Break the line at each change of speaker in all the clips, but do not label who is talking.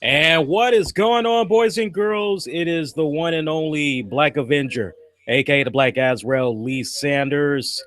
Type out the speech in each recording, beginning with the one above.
And what is going on, boys and girls? It is the one and only Black Avenger, aka the Black Azrael Lee Sanders.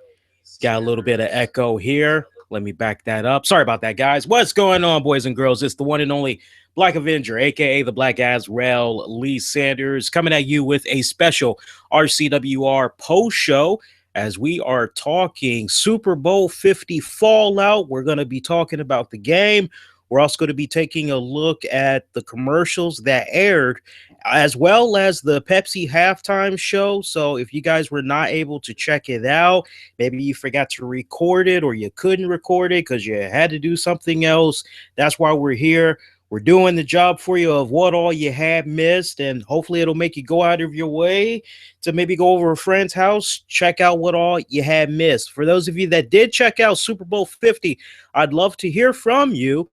Got a little bit of echo here. Let me back that up. Sorry about that, guys. What's going on, boys and girls? It's the one and only Black Avenger, aka the Black Azrael Lee Sanders, coming at you with a special RCWR post show as we are talking Super Bowl 50 fallout. We're going to be talking about the game. We're also going to be taking a look at the commercials that aired, as well as the Pepsi halftime show. So if you guys were not able to check it out, maybe you forgot to record it or you couldn't record it because you had to do something else, that's why we're here. We're doing the job for you of what all you have missed, and hopefully it'll make you go out of your way to maybe go over a friend's house, check out what all you had missed. For those of you that did check out Super Bowl 50, I'd love to hear from you.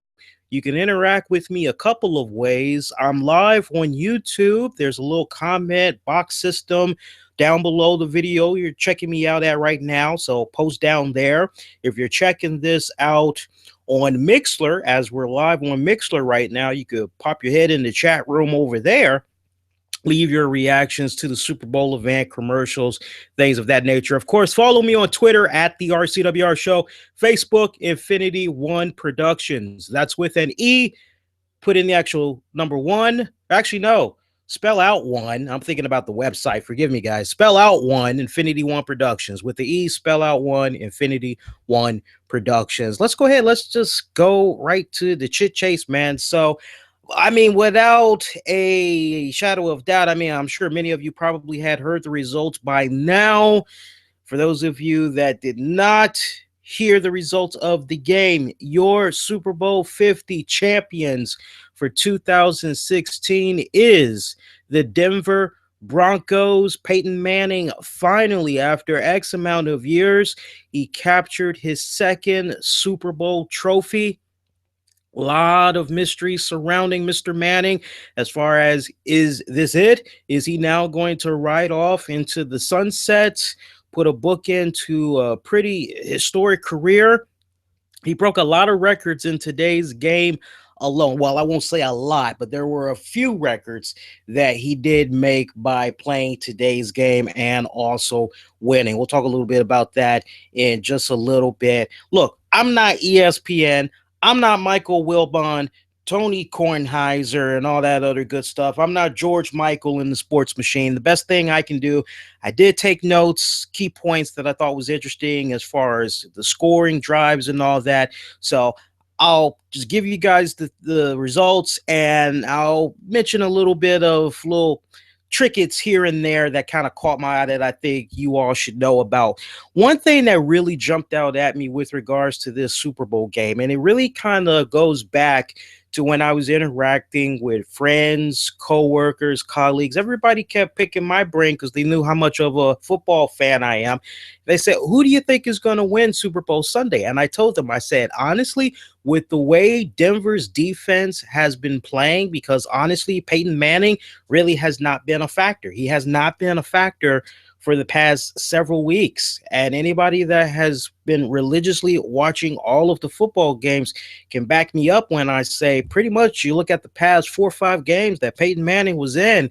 You can interact with me a couple of ways. I'm live on YouTube. There's a little comment box system down below the video you're checking me out at right now. So post down there. If you're checking this out on Mixler, as we're live on Mixler right now, you could pop your head in the chat room over there. Leave your reactions to the Super Bowl event, commercials, things of that nature. Of course, follow me on Twitter at the RCWR Show, Facebook, Infinity One Productions. That's with an E. Put in the actual number one. Actually, no. Spell out one. I'm thinking about the website. Forgive me, guys. Spell out one, Infinity One Productions. With the E, spell out one, Infinity One Productions. Let's go ahead. Let's just go right to the chit chase, man. So, without a shadow of doubt, I'm sure many of you probably had heard the results by now. For those of you that did not hear the results of the game, your Super Bowl 50 champions for 2016 is the Denver Broncos. Peyton Manning, finally, after X amount of years, he captured his second Super Bowl trophy. A lot of mystery surrounding Mr. Manning as far as, is this it? Is he now going to ride off into the sunset, put a book into a pretty historic career? He broke a lot of records in today's game alone. Well, I won't say a lot, but there were a few records that he did make by playing today's game and also winning. We'll talk a little bit about that in just a little bit. Look, I'm not ESPN. I'm not Michael Wilbon, Tony Kornheiser, and all that other good stuff. I'm not George Michael in the sports machine. The best thing I can do, I did take notes, key points that I thought was interesting as far as the scoring drives and all that. So I'll just give you guys the results, and I'll mention a little bit of little trinkets here and there that kind of caught my eye that I think you all should know about. One thing that really jumped out at me with regards to this Super Bowl game, and it really kind of goes back to when I was interacting with friends, coworkers, colleagues. Everybody kept picking my brain because they knew how much of a football fan I am. They said, who do you think is going to win Super Bowl Sunday? And I told them, I said, honestly, with the way Denver's defense has been playing, because honestly, Peyton Manning really has not been a factor. He has not been a factor for the past several weeks. And anybody that has been religiously watching all of the football games can back me up when I say pretty much you look at the past 4 or 5 games that Peyton Manning was in,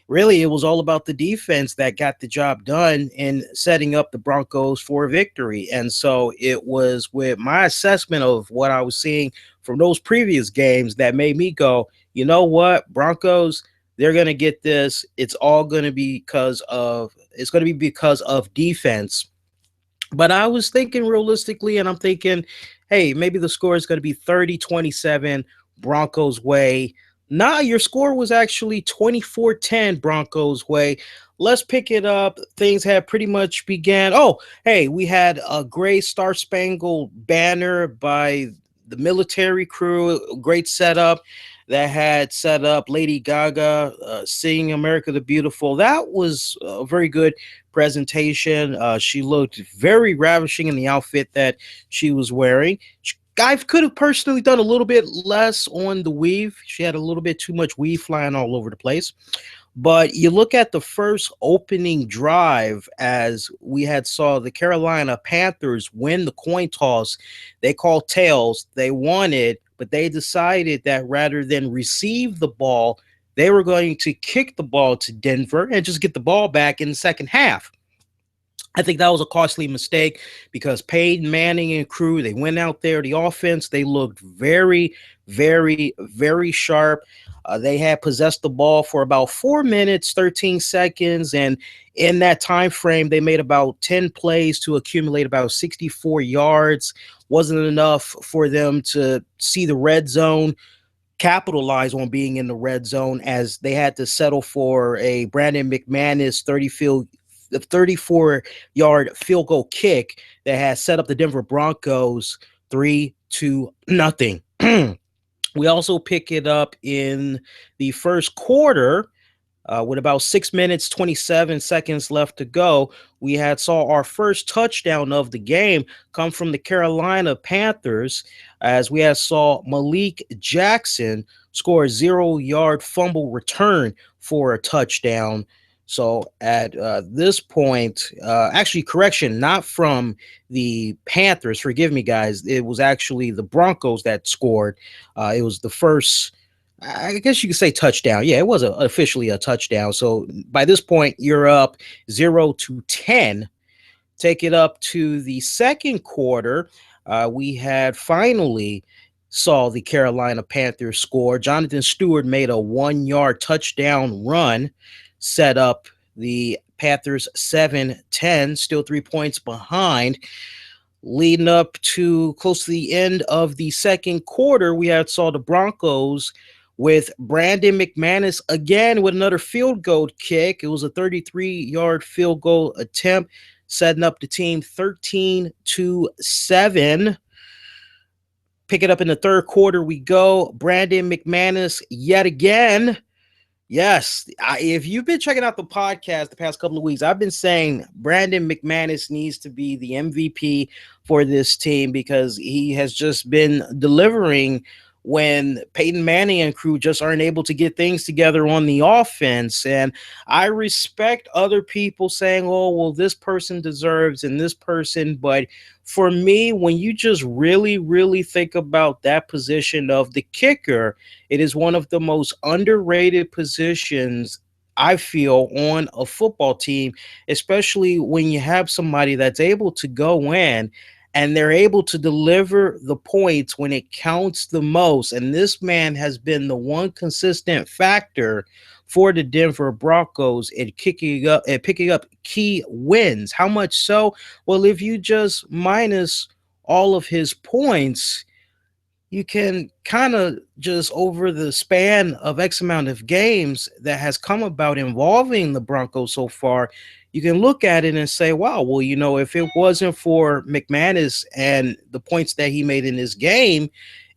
really, it was all about the defense that got the job done in setting up the Broncos for a victory. And so it was with my assessment of what I was seeing from those previous games that made me go, you know what, Broncos, they're going to get this. It's all going to be because of defense. But I was thinking realistically, and I'm thinking, hey, maybe the score is going to be 30-27 Broncos way. Nah, your score was actually 24-10 Broncos way. Let's pick it up. Things had pretty much began. Oh, hey, we had a great Star Spangled Banner by the military crew. Great setup that had set up Lady Gaga singing America the Beautiful. That was a very good presentation. She looked very ravishing in the outfit that she was wearing. I could have personally done a little bit less on the weave. She had a little bit too much weave flying all over the place. But you look at the first opening drive, as we had saw the Carolina Panthers win the coin toss. They called tails. They won it. but they decided that rather than receive the ball, they were going to kick the ball to Denver and just get the ball back in the second half. I think that was a costly mistake because Peyton Manning and crew, they went out there, the offense, they looked very, very, very sharp. They had possessed the ball for about 4 minutes, 13 seconds. And in that time frame, they made about 10 plays to accumulate about 64 yards. Wasn't enough for them to see the red zone, capitalize on being in the red zone, as they had to settle for a Brandon McManus 34-yard field goal kick that had set up the Denver Broncos 3-0. We also pick it up in the first quarter with about 6 minutes, 27 seconds left to go. We had saw our first touchdown of the game come from the Carolina Panthers, as we had saw Malik Jackson score a 0-yard fumble return for a touchdown. So at this point, actually, correction, not from the Panthers. Forgive me, guys. It was actually the Broncos that scored. It was the first, I guess you could say, touchdown. Yeah, it was officially a touchdown. So by this point, you're up 0-10. Take it up to the second quarter. We had finally saw the Carolina Panthers score. Jonathan Stewart made a 1-yard touchdown run, set up the Panthers 7-10, still 3 points behind. Leading up to close to the end of the second quarter, we had saw the Broncos with Brandon McManus again with another field goal kick. It was a 33-yard field goal attempt, setting up the team 13-7. Pick it up in the third quarter. We go. Brandon McManus yet again. Yes, if you've been checking out the podcast the past couple of weeks, I've been saying Brandon McManus needs to be the MVP for this team because he has just been delivering when Peyton Manning and crew just aren't able to get things together on the offense. And I respect other people saying, oh, well, this person deserves and this person. But for me, when you just really, really think about that position of the kicker, it is one of the most underrated positions, I feel, on a football team, especially when you have somebody that's able to go in and they're able to deliver the points when it counts the most. And this man has been the one consistent factor for the Denver Broncos at picking up key wins. How much so? Well, if you just minus all of his points, you can kind of just over the span of X amount of games that has come about involving the Broncos so far, you can look at it and say, wow, well, if it wasn't for McManus and the points that he made in this game,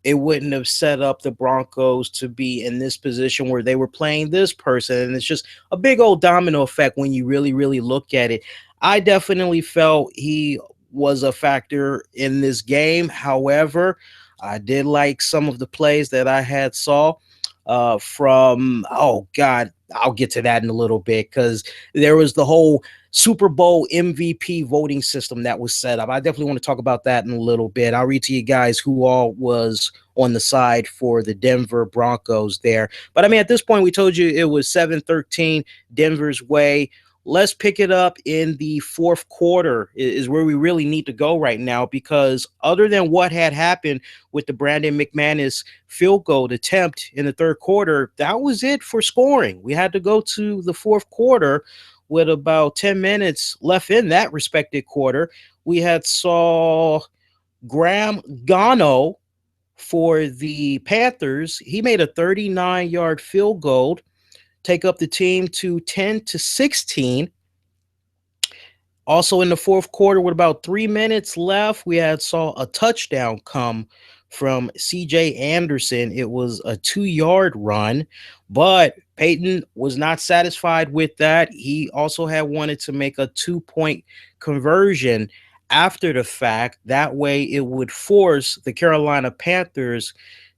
it wouldn't have set up the Broncos to be in this position where they were playing this person. And it's just a big old domino effect when you really, really look at it. I definitely felt he was a factor in this game. However, I did like some of the plays that I had saw from, oh God, I'll get to that in a little bit because there was the whole Super Bowl MVP voting system that was set up. I definitely want to talk about that in a little bit. I'll read to you guys who all was on the side for the Denver Broncos there. But I mean, at this point, we told you it was 7-13 Denver's way. Let's pick it up in the fourth quarter is where we really need to go right now, because other than what had happened with the Brandon McManus field goal attempt in the third quarter, that was it for scoring. We had to go to the fourth quarter with about 10 minutes left in that respected quarter. We had saw Graham Gano for the Panthers. He made a 39-yard field goal, take up the team to 10-16. Also in the fourth quarter, with about 3 minutes left, we had saw a touchdown come from CJ Anderson. It was a 2-yard run, but Peyton was not satisfied with that. He also had wanted to make a 2-point conversion after the fact. That way it would force the Carolina Panthers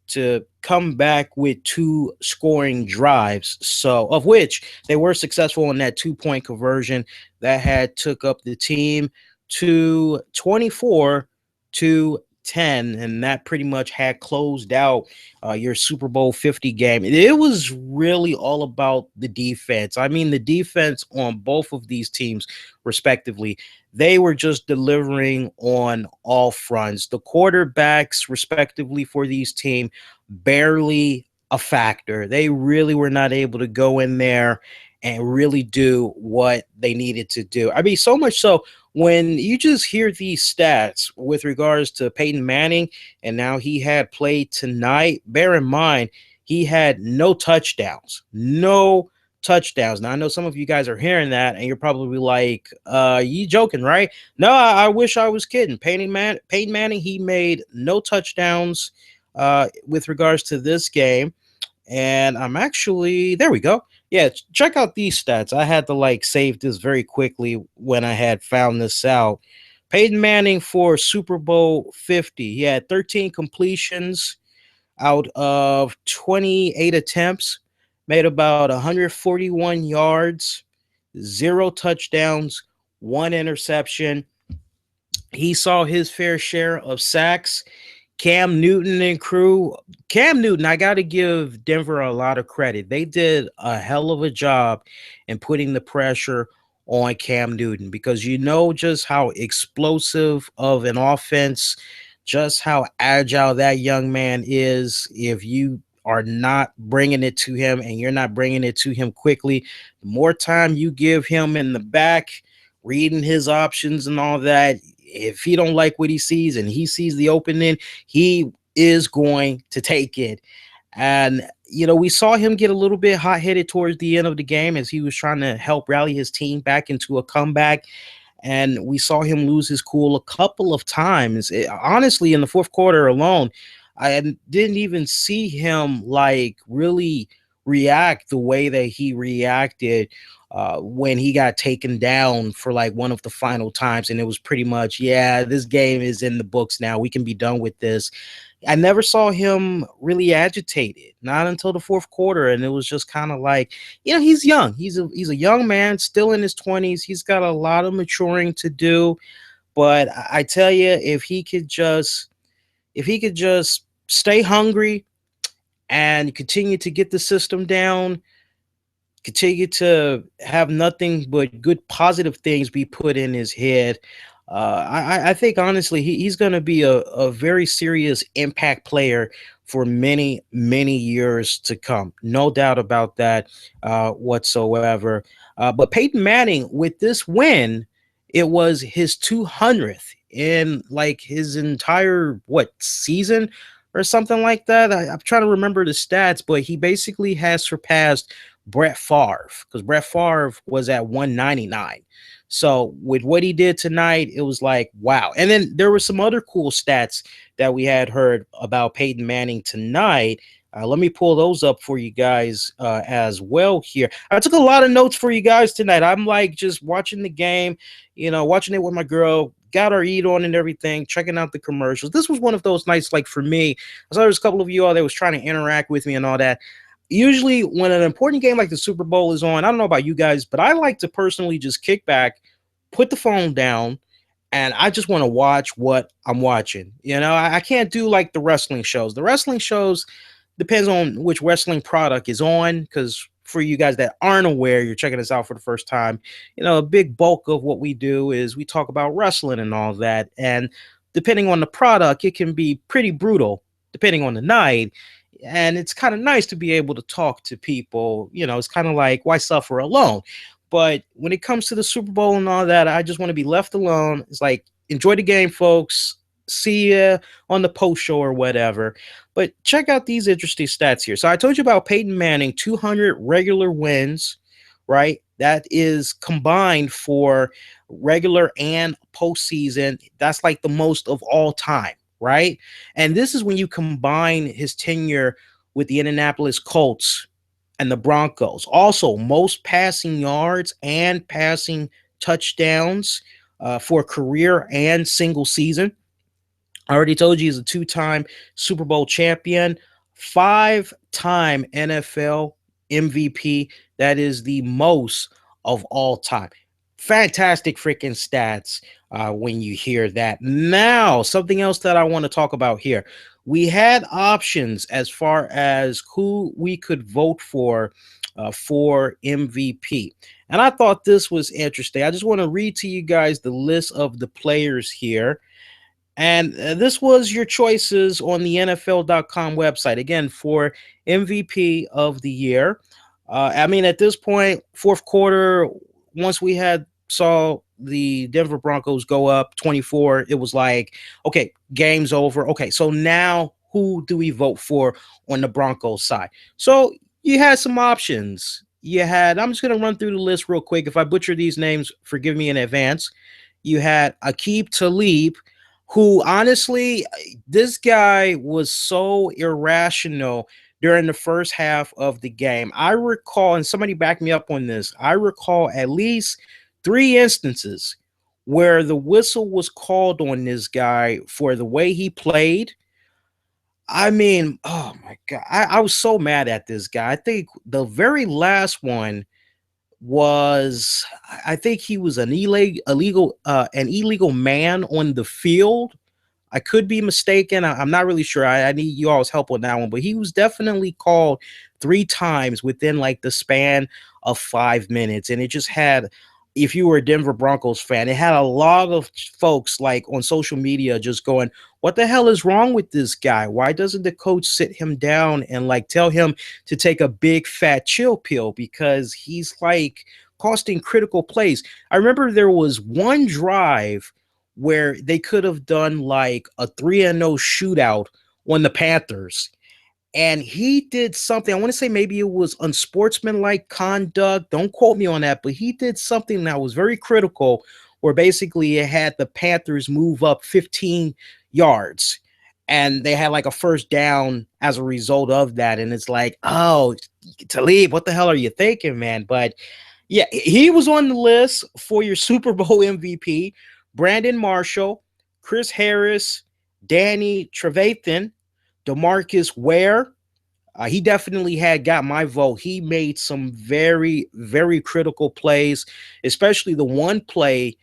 to come back with 2 scoring drives, so of which they were successful in that 2-point conversion that had took up the team to 24-10. 10, and that pretty much had closed out your Super Bowl 50 game. It was really all about the defense. I mean, the defense on both of these teams, respectively, they were just delivering on all fronts. The quarterbacks, respectively, for these teams, barely a factor. They really were not able to go in there and really do what they needed to do. I mean, so much so when you just hear these stats with regards to Peyton Manning and now he had played tonight, bear in mind he had no touchdowns. No touchdowns. Now I know some of you guys are hearing that and you're probably like, you joking, right? No, I wish I was kidding. Peyton Manning, he made no touchdowns with regards to this game. And I'm actually, there we go. Yeah, check out these stats. I had to like save this very quickly when I had found this out. Peyton Manning for Super Bowl 50. He had 13 completions out of 28 attempts, made about 141 yards, zero touchdowns, one interception. He saw his fair share of sacks. Cam Newton and crew. Cam Newton, I got to give Denver a lot of credit. They did a hell of a job in putting the pressure on Cam Newton because you know just how explosive of an offense, just how agile that young man is. If you are not bringing it to him and you're not bringing it to him quickly, the more time you give him in the back, reading his options and all that, if he don't like what he sees and he sees the opening, he is going to take it. And you know, we saw him get a little bit hot-headed towards the end of the game as he was trying to help rally his team back into a comeback. And we saw him lose his cool a couple of times. Honestly, in the fourth quarter alone, I didn't even see him like really react the way that he reacted when he got taken down for like one of the final times. And it was pretty much, yeah, this game is in the books now. We can be done with this. I never saw him really agitated, not until the fourth quarter. And it was just kind of like, you know, he's young. He's a young man, still in his 20s. He's got a lot of maturing to do. But I tell you, if he could just stay hungry and continue to get the system down, continue to have nothing but good positive things be put in his head. I think honestly he's going to be a very serious impact player for many, many years to come. No doubt about that whatsoever. But Peyton Manning, with this win, it was his 200th in like his entire what season or something like that. I'm trying to remember the stats, but he basically has surpassed Brett Favre because Brett Favre was at 199. So with what he did tonight, it was like, wow. And then there were some other cool stats that we had heard about Peyton Manning tonight. Let me pull those up for you guys as well here. I took a lot of notes for you guys tonight. I'm like just watching the game, you know, watching it with my girl, got our eat on and everything, checking out the commercials. This was one of those nights, like for me, I saw there was a couple of you all that was trying to interact with me and all that. Usually when an important game like the Super Bowl is on, I don't know about you guys, but I like to personally just kick back, put the phone down, and I just want to watch what I'm watching. You know, I can't do like the wrestling shows. The wrestling shows depends on which wrestling product is on, because for you guys that aren't aware, you're checking us out for the first time, you know, a big bulk of what we do is we talk about wrestling and all that. And depending on the product, it can be pretty brutal depending on the night. And it's kind of nice to be able to talk to people. You know, it's kind of like, why suffer alone? But when it comes to the Super Bowl and all that, I just want to be left alone. It's like, enjoy the game, folks. See you on the post show or whatever. But check out these interesting stats here. So I told you about Peyton Manning, 200 regular wins, right? That is combined for regular and postseason. That's like the most of all time, right? And this is when you combine his tenure with the Indianapolis Colts and the Broncos. Also, most passing yards and passing touchdowns for career and single season. I already told you he's a two-time Super Bowl champion, five-time NFL MVP. That is the most of all time. Fantastic freaking stats when you hear that. Now, something else that I want to talk about here. We had options as far as who we could vote for MVP. And I thought this was interesting. I just want to read to you guys the list of the players here. And this was your choices on the NFL.com website. Again, for MVP of the year. I mean, at this point, fourth quarter, once we had saw the Denver Broncos go up 24, it was like, okay, game's over. Okay, so now who do we vote for on the Broncos side? So you had some options. You had, I'm just going to run through the list real quick. If I butcher these names, forgive me in advance. You had Akib Talib, who honestly, this guy was so irrational during the first half of the game. I recall, and somebody backed me up on this, I recall at least three instances where the whistle was called on this guy for the way he played. I mean, oh my God, I was so mad at this guy. I think the very last one was, I think he was an illegal man on the field. I could be mistaken. I'm not really sure. I need you all's help on that one, but he was definitely called three times within like the span of 5 minutes. And it just had, if you were a Denver Broncos fan, it had a lot of folks like on social media just going, what the hell is wrong with this guy? Why doesn't the coach sit him down and like tell him to take a big fat chill pill? Because he's like costing critical plays. I remember there was one drive where they could have done like a 3-0 shootout on the Panthers. And he did something. I want to say maybe it was unsportsmanlike conduct. Don't quote me on that, but he did something that was very critical where basically it had the Panthers move up 15 yards and they had like a first down as a result of that. And it's like, oh, Talib, what the hell are you thinking, man? But yeah, he was on the list for your Super Bowl MVP. Brandon Marshall, Chris Harris, Danny Trevathan, DeMarcus Ware. He definitely had got my vote. He made some very, very critical plays, especially the one play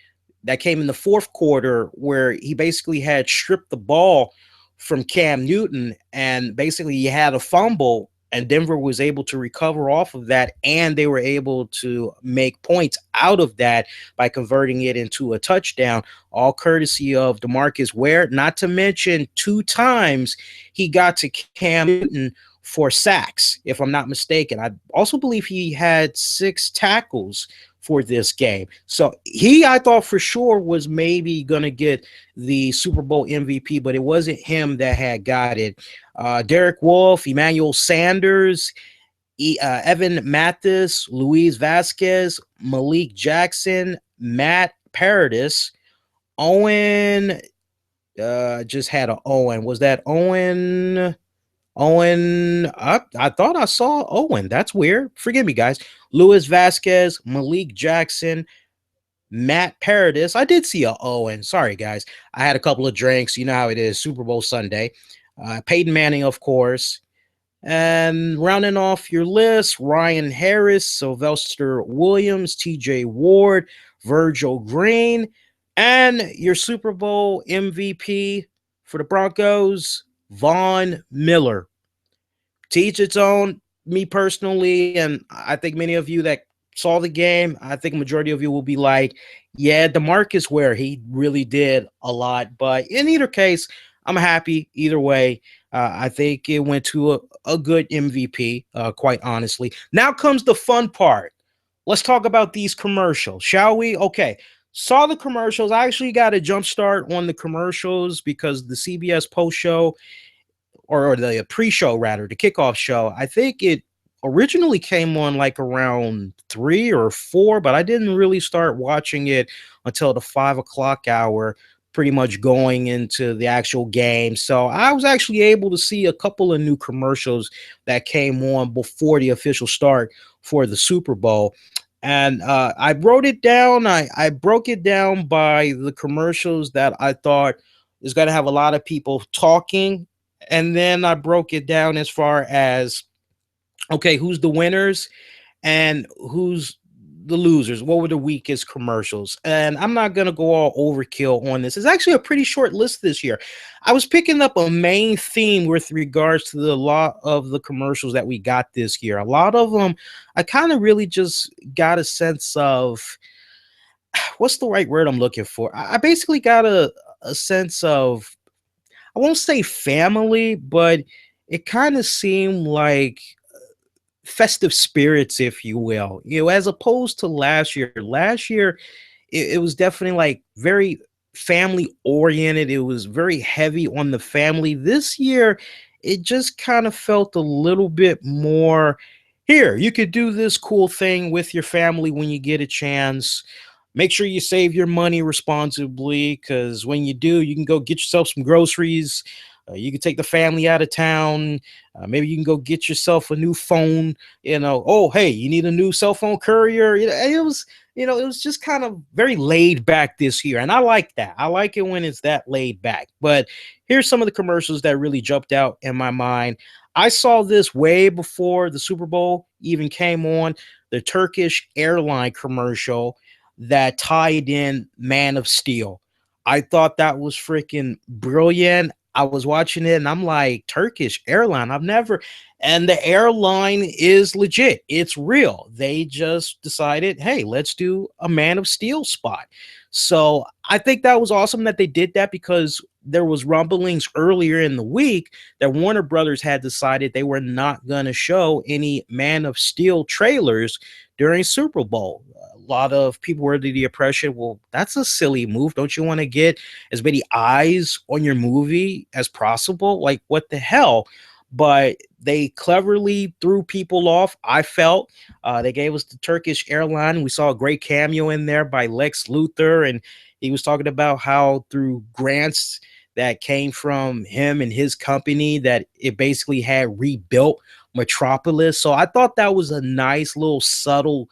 that came in the fourth quarter where he basically had stripped the ball from Cam Newton and basically he had a fumble and Denver was able to recover off of that and they were able to make points out of that by converting it into a touchdown, all courtesy of DeMarcus Ware. Not to mention 2 times he got to Cam Newton for sacks, if I'm not mistaken. I also believe he had 6 tackles for this game. So he, I thought for sure was maybe going to get the Super Bowl MVP, but it wasn't him that had got it. Derek Wolfe, Emmanuel Sanders, Evan Mathis, Luis Vasquez, Malik Jackson, Matt Paradis, Owen, just had an Owen. Was that Owen? I thought I saw Owen. That's weird. Forgive me, guys. Luis Vasquez, Malik Jackson, Matt Paradis. I did see a Owen. Sorry, guys. I had a couple of drinks. You know how it is. Super Bowl Sunday. Peyton Manning, of course. And rounding off your list, Ryan Harris, Sylvester Williams, TJ Ward, Virgil Green, and your Super Bowl MVP for the Broncos, Von Miller. To each its own. Me personally, and I think many of you that saw the game, I think a majority of you will be like, yeah, DeMarcus Ware, he really did a lot. But in either case, I'm happy either way. I think it went to a good MVP, quite honestly. Now comes the fun part. Let's talk about these commercials, shall we? Okay. Saw the commercials. I actually got a jump start on the commercials because the CBS post show or the pre-show rather, the kickoff show, I think it originally came on like around 3 or 4, but I didn't really start watching it until the 5 o'clock hour, pretty much going into the actual game. So I was actually able to see a couple of new commercials that came on before the official start for the Super Bowl. And I wrote it down. I broke it down by the commercials that I thought is going to have a lot of people talking, and then I broke it down as far as, okay, who's the winners and who's the losers? What were the weakest commercials? And I'm not gonna go all overkill on this. It's actually a pretty short list this year. I was picking up a main theme with regards to the lot of the commercials that we got this year. A lot of them, I kind of really just got a sense of what's the right word I'm looking for. I basically got a sense of, I won't say family, but it kind of seemed like festive spirits, if you will, as opposed to last year. Last year, it was definitely like very family oriented. It was very heavy on the family. This year, it just kind of felt a little bit more here. You could do this cool thing with your family when you get a chance. Make sure you save your money responsibly, because when you do, you can go get yourself some groceries. You can take the family out of town. Maybe you can go get yourself a new phone. Oh, hey, you need a new cell phone courier. It was just kind of very laid back this year. And I like that. I like it when it's that laid back. But here's some of the commercials that really jumped out in my mind. I saw this way before the Super Bowl even came on, the Turkish airline commercial that tied in Man of Steel. I thought that was freaking brilliant. I was watching it and I'm like, Turkish airline. I've never, and the airline is legit. It's real. They just decided, hey, let's do a Man of Steel spot. So I think that was awesome that they did that, because there was rumblings earlier in the week that Warner Brothers had decided they were not going to show any Man of Steel trailers during Super Bowl. A lot of people were under the impression, well, that's a silly move. Don't you want to get as many eyes on your movie as possible? Like, what the hell? But they cleverly threw people off. I felt they gave us the Turkish airline. We saw a great cameo in there by Lex Luthor, and he was talking about how through grants that came from him and his company that it basically had rebuilt Metropolis. So I thought that was a nice little subtle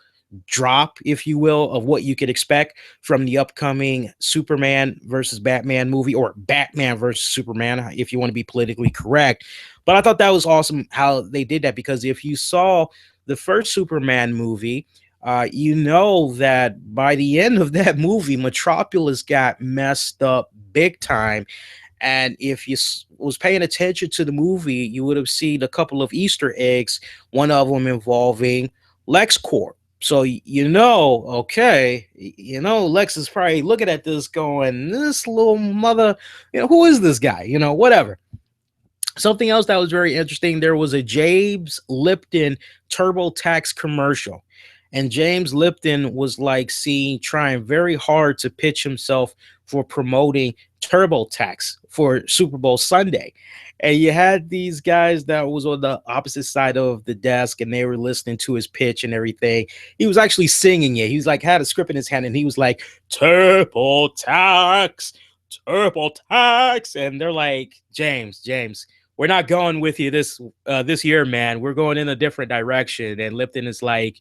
drop, if you will, of what you could expect from the upcoming Superman versus Batman movie, or Batman versus Superman, if you want to be politically correct. But I thought that was awesome how they did that, because if you saw the first Superman movie, you know that by the end of that movie, Metropolis got messed up big time. And if you was paying attention to the movie, you would have seen a couple of Easter eggs, one of them involving LexCorp. So okay, Lex is probably looking at this going, this little mother, who is this guy? Whatever. Something else that was very interesting, there was a James Lipton TurboTax commercial. And James Lipton was like seen trying very hard to pitch himself for promoting TurboTax for Super Bowl Sunday. And you had these guys that was on the opposite side of the desk, and they were listening to his pitch and everything. He was actually singing it. He was like, had a script in his hand, and he was like, TurboTax, TurboTax. And they're like, James, we're not going with you this year, man. We're going in a different direction. And Lipton is like,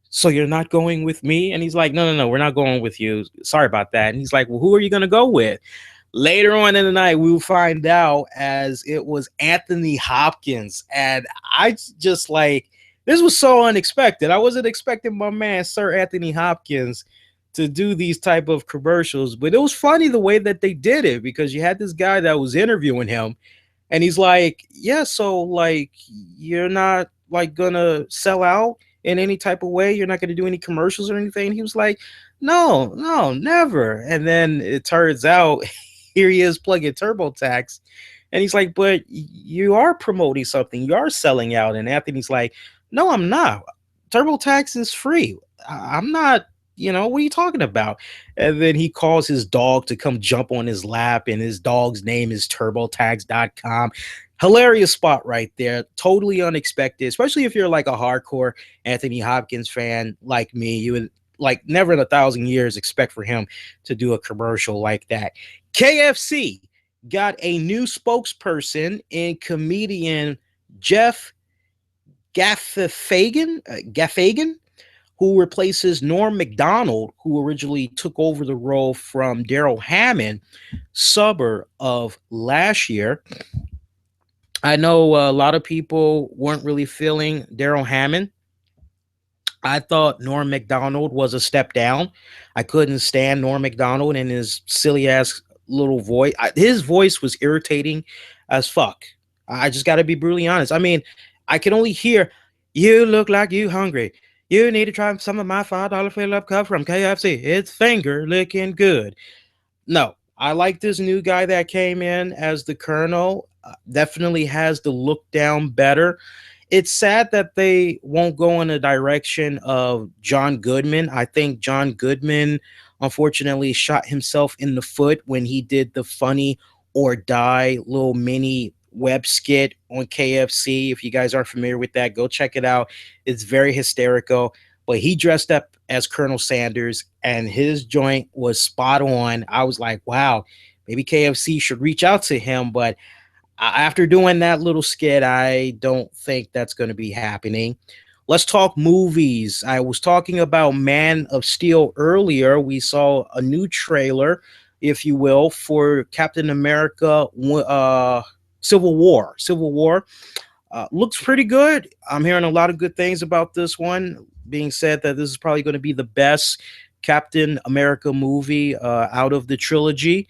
so you're not going with me? And he's like, no, we're not going with you. Sorry about that. And he's like, well, who are you going to go with? Later on in the night, we will find out as it was Anthony Hopkins. And I just like, this was so unexpected. I wasn't expecting my man, Sir Anthony Hopkins, to do these type of commercials. But it was funny the way that they did it, because you had this guy that was interviewing him. And he's like, yeah, so like, you're not like gonna sell out in any type of way? You're not gonna do any commercials or anything? And he was like, no, never. And then it turns out here he is plugging TurboTax. And he's like, but you are promoting something. You are selling out. And Anthony's like, no, I'm not. TurboTax is free. I'm not, what are you talking about? And then he calls his dog to come jump on his lap, and his dog's name is turbotax.com. Hilarious spot right there. Totally unexpected, especially if you're like a hardcore Anthony Hopkins fan like me. You would like never in a thousand years expect for him to do a commercial like that. KFC got a new spokesperson in comedian Jeff Gaffagan, who replaces Norm Macdonald, who originally took over the role from Daryl Hammond, summer of last year. I know a lot of people weren't really feeling Daryl Hammond. I thought Norm Macdonald was a step down. I couldn't stand Norm Macdonald and his silly ass little voice. His voice was irritating as fuck. I just got to be brutally honest. I mean, I can only hear, "You look like you hungry. You need to try some of my $5 fill up cup from KFC. It's finger licking good." No, I like this new guy that came in as the Colonel. Definitely has the look down better. It's sad that they won't go in the direction of John Goodman. I think John Goodman unfortunately shot himself in the foot when he did the funny or die little mini web skit on KFC. If you guys aren't familiar with that, go check it out. It's very hysterical. But he dressed up as Colonel Sanders and his joint was spot on. I was like, wow, maybe KFC should reach out to him. But after doing that little skit, I don't think that's going to be happening. Let's talk movies. I was talking about Man of Steel earlier. We saw a new trailer, if you will, for Captain America Civil War. Civil War looks pretty good. I'm hearing a lot of good things about this one, being said that this is probably going to be the best Captain America movie out of the trilogy.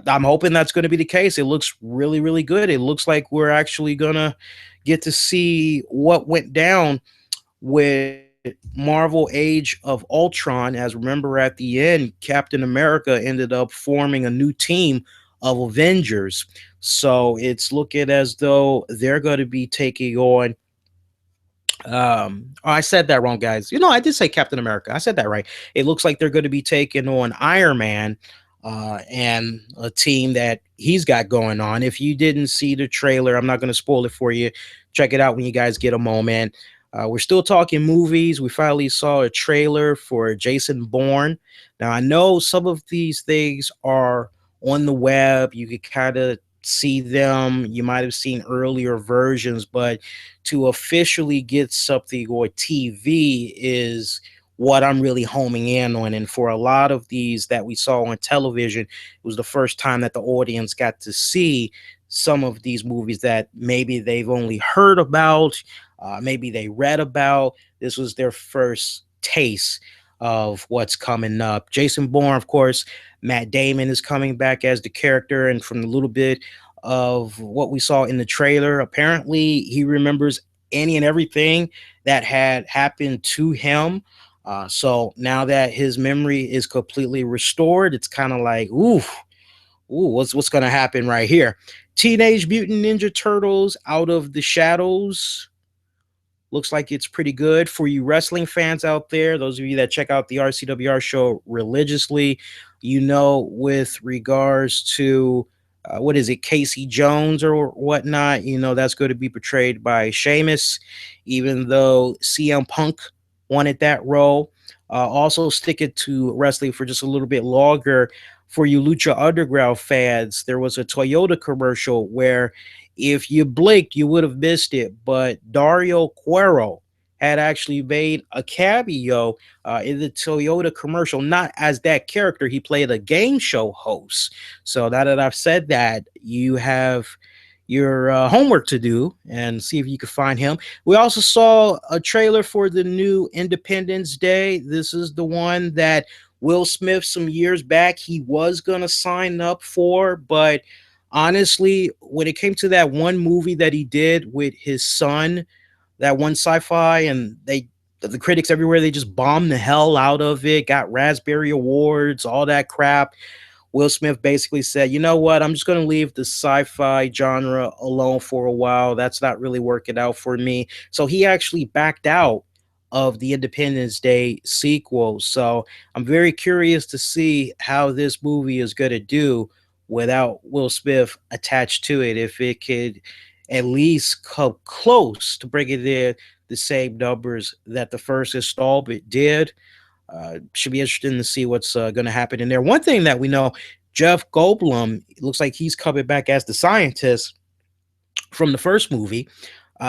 I'm hoping that's going to be the case. It looks really, really good. It looks like we're actually going to get to see what went down with Marvel Age of Ultron. As remember, at the end, Captain America ended up forming a new team of Avengers. So it's looking as though they're going to be taking on oh, I said that wrong, guys. I did say Captain America. I said that right. It looks like they're going to be taking on Iron Man and a team that he's got going on. If you didn't see the trailer, I'm not going to spoil it for you. Check it out when you guys get a moment. We're still talking movies. We finally saw a trailer for Jason Bourne. Now, I know some of these things are on the web. You could kind of see them. You might have seen earlier versions, but to officially get something or TV is what I'm really homing in on. And for a lot of these that we saw on television, it was the first time that the audience got to see some of these movies that maybe they've only heard about, maybe they read about. This was their first taste of what's coming up. Jason Bourne, of course, Matt Damon is coming back as the character, and from the little bit of what we saw in the trailer, apparently he remembers any and everything that had happened to him. So now that his memory is completely restored, it's kind of like, what's gonna happen right here? Teenage Mutant Ninja Turtles Out of the Shadows looks like it's pretty good for you wrestling fans out there. Those of you that check out the RCWR show religiously, with regards to what is it, Casey Jones or whatnot, that's going to be portrayed by Sheamus, even though CM Punk wanted that role. Also, stick it to wrestling for just a little bit longer. For you Lucha Underground fans, there was a Toyota commercial where if you blinked, you would have missed it. But Dario Cuero had actually made a cameo in the Toyota commercial, not as that character. He played a game show host. So now that I've said that, you have your homework to do and see if you can find him. We also saw a trailer for the new Independence Day. This is the one that Will Smith, some years back, he was going to sign up for, but honestly, when it came to that one movie that he did with his son, that one sci-fi, and the critics everywhere, they just bombed the hell out of it, got Raspberry Awards, all that crap. Will Smith basically said, you know what, I'm just going to leave the sci-fi genre alone for a while. That's not really working out for me. So he actually backed out of the Independence Day sequel. So I'm very curious to see how this movie is going to do without Will Smith attached to it. If it could at least come close to bringing in the same numbers that the first installment did. Should be interesting to see what's going to happen in there. One thing that we know, Jeff Goldblum looks like he's coming back as the scientist from the first movie.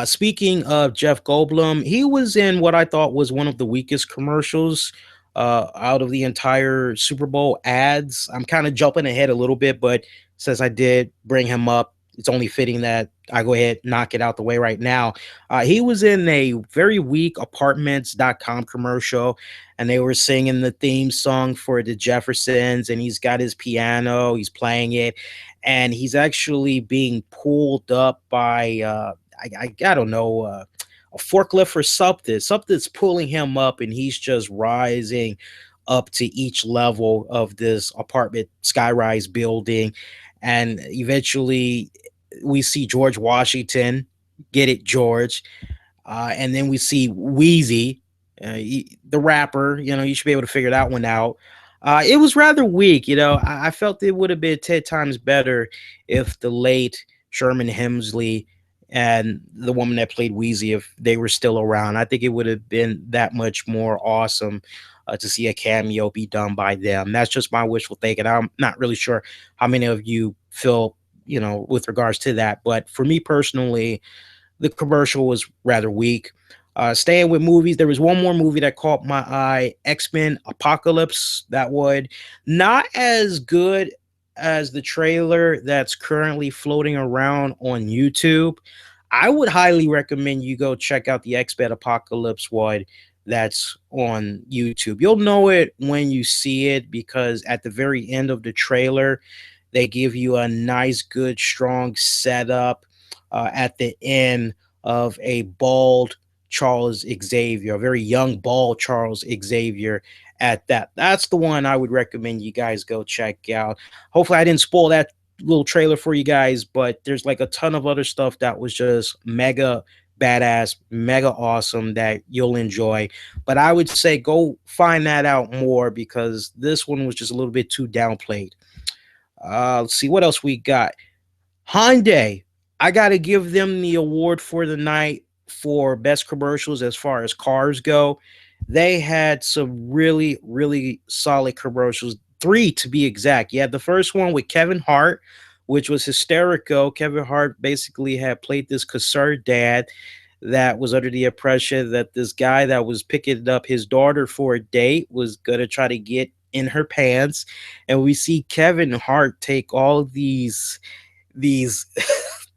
Speaking of Jeff Goldblum, he was in what I thought was one of the weakest commercials out of the entire Super Bowl ads. I'm kind of jumping ahead a little bit, but since I did bring him up, it's only fitting that I go ahead knock it out the way right now. He was in a very weak apartments.com commercial, and they were singing the theme song for the Jeffersons, and he's got his piano, he's playing it, and he's actually being pulled up by I don't know, a forklift or something. Something's pulling him up, and he's just rising up to each level of this apartment skyrise building. And eventually, we see George Washington, get it, George, and then we see Wheezy, the rapper. You should be able to figure that one out. It was rather weak. I felt it would have been 10 times better if the late Sherman Hemsley and the woman that played Wheezy, if they were still around. I think it would have been that much more awesome to see a cameo be done by them. That's just my wishful thinking. I'm not really sure how many of you feel, with regards to that. But for me personally, the commercial was rather weak. Staying with movies, there was one more movie that caught my eye, X-Men Apocalypse. That would not as good as the trailer that's currently floating around on YouTube. I would highly recommend you go check out the X-Men Apocalypse one that's on YouTube. You'll know it when you see it because at the very end of the trailer, they give you a nice, good, strong setup at the end of a bald Charles Xavier, a very young bald Charles Xavier at that. That's the one I would recommend you guys go check out. Hopefully, I didn't spoil that little trailer for you guys, but there's like a ton of other stuff that was just mega badass, mega awesome that you'll enjoy. But I would say go find that out more because this one was just a little bit too downplayed. Let's see what else we got. Hyundai, I got to give them the award for the night for best commercials as far as cars go. They had some really, really solid commercials, three to be exact. You had the first one with Kevin Hart, which was hysterical. Kevin Hart basically had played this concerned dad that was under the impression that this guy that was picking up his daughter for a date was going to try to get in her pants. And we see Kevin Hart take all these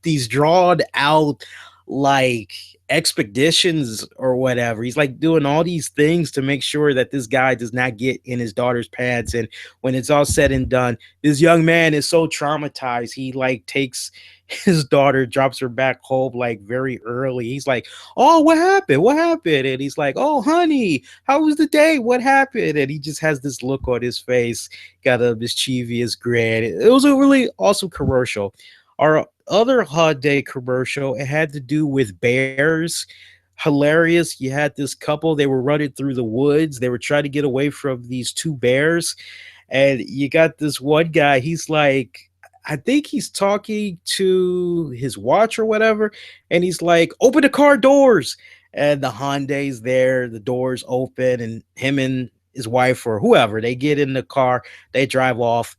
these drawn out like expeditions or whatever. He's like doing all these things to make sure that this guy does not get in his daughter's pants. And when it's all said and done, this young man is so traumatized. He like takes his daughter, drops her back home like very early. He's like, "Oh, what happened? What happened?" And he's like, "Oh, honey, how was the day? What happened?" And he just has this look on his face, got a mischievous grin. It was a really awesome commercial. Our other Hot Day commercial, it had to do with bears. Hilarious. You had this couple, they were running through the woods. They were trying to get away from these two bears. And you got this one guy, he's like, I think he's talking to his watch or whatever. And he's like, "Open the car doors." And the Hyundai's there, the doors open, and him and his wife or whoever, they get in the car, they drive off,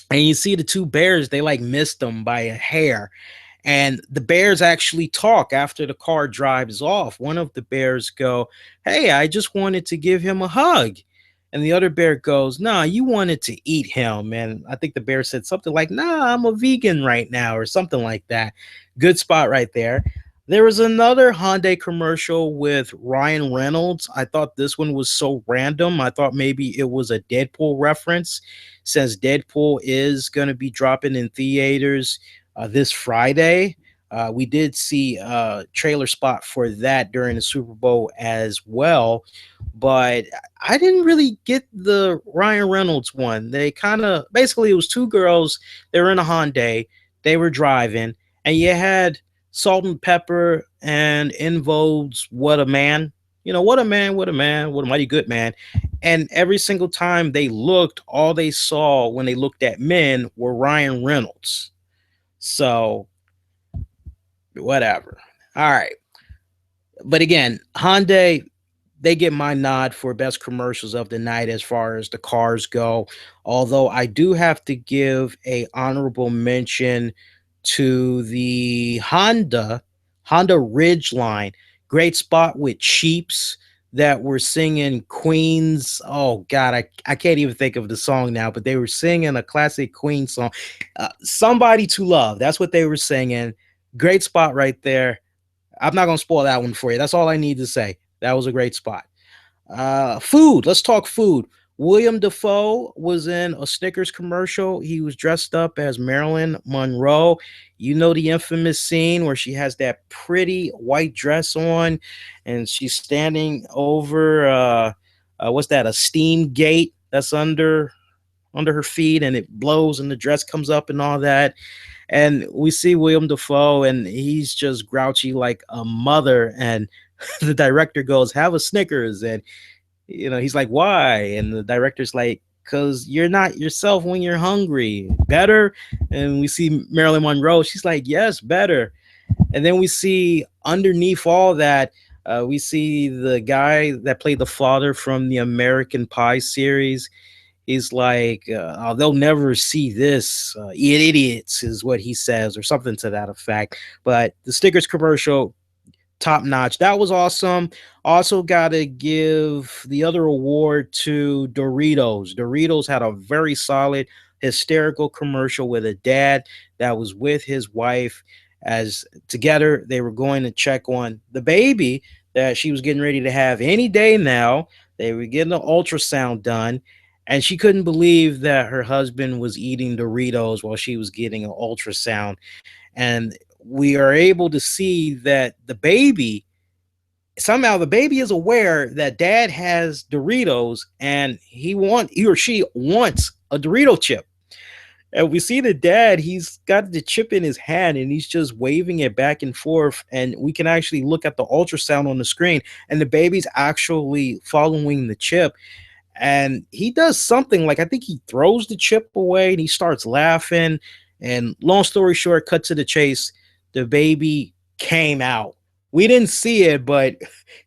and you see the two bears, they like missed them by a hair. And the bears actually talk after the car drives off. One of the bears go, "Hey, I just wanted to give him a hug." And the other bear goes, "Nah, you wanted to eat him." And I think the bear said something like, "Nah, I'm a vegan right now," or something like that. Good spot right there. There was another Hyundai commercial with Ryan Reynolds. I thought this one was so random. I thought maybe it was a Deadpool reference, since Deadpool is going to be dropping in theaters this Friday. We did see a trailer spot for that during the Super Bowl as well, but I didn't really get the Ryan Reynolds one. They kind of basically, it was two girls. They were in a Hyundai. They were driving, and you had Salt and Pepper and In Vogue's "What a Man." What a man, what a man, what a mighty good man. And every single time they looked, all they saw when they looked at men were Ryan Reynolds. So, whatever. All right. But again, Hyundai, they get my nod for best commercials of the night as far as the cars go. Although I do have to give a honorable mention to the Honda Ridgeline. Great spot with Cheaps. that were singing Queen's. Oh God, I can't even think of the song now, but they were singing a classic Queen song, "Somebody to Love." That's what they were singing. Great spot right there. I'm not gonna spoil that one for you. That's all I need to say. That was a great spot. Food. Let's talk food. William Defoe was in a Snickers commercial. He was dressed up as Marilyn Monroe. You know the infamous scene where she has that pretty white dress on, and she's standing over what's that? A steam gate that's under her feet, and it blows, and the dress comes up, and all that. And we see William Defoe, and he's just grouchy like a mother. And the director goes, "Have a Snickers," and he's like, "Why?" And the director's like, "Cause you're not yourself when you're hungry. Better." And we see Marilyn Monroe. She's like, "Yes, better." And then we see underneath all that, we see the guy that played the father from the American Pie series. He's like, "Oh, they'll never see this, idiots," is what he says, or something to that effect. But the Stickers commercial, top notch. That was awesome. Also, got to give the other award to Doritos. Doritos had a very solid, hysterical commercial with a dad that was with his wife, as together they were going to check on the baby that she was getting ready to have any day now. They were getting the ultrasound done. And she couldn't believe that her husband was eating Doritos while she was getting an ultrasound. And we are able to see that the baby, somehow the baby is aware that dad has Doritos, and he or she wants a Dorito chip. And we see the dad, he's got the chip in his hand, and he's just waving it back and forth. And we can actually look at the ultrasound on the screen, and the baby's actually following the chip. And he does something like, I think he throws the chip away, and he starts laughing. And long story short, cut to the chase, the baby came out. We didn't see it, but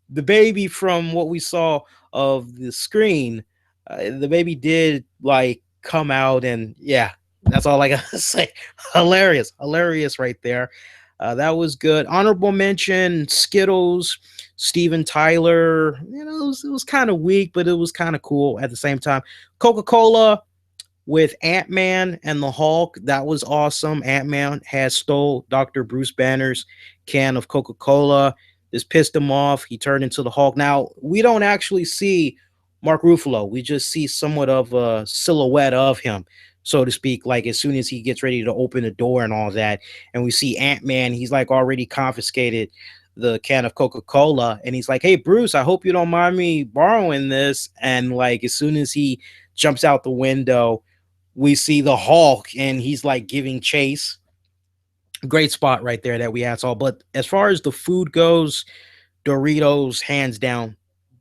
the baby, from what we saw of the screen, the baby did like come out. And yeah, that's all I gotta say. Hilarious, hilarious right there. That was good. Honorable mention: Skittles, Steven Tyler. It was kind of weak, but it was kind of cool at the same time. Coca Cola with Ant-Man and the Hulk. That was awesome. Ant-Man had stole Dr. Bruce Banner's can of Coca-Cola. This pissed him off. He turned into the Hulk. Now, we don't actually see Mark Ruffalo. We just see somewhat of a silhouette of him, so to speak, like as soon as he gets ready to open the door and all that. And we see Ant-Man. He's like already confiscated the can of Coca-Cola, and he's like, "Hey, Bruce, I hope you don't mind me borrowing this." And like as soon as he jumps out the window, we see the Hulk, and he's like giving chase. Great spot right there that we had saw. But as far as the food goes, Doritos, hands down,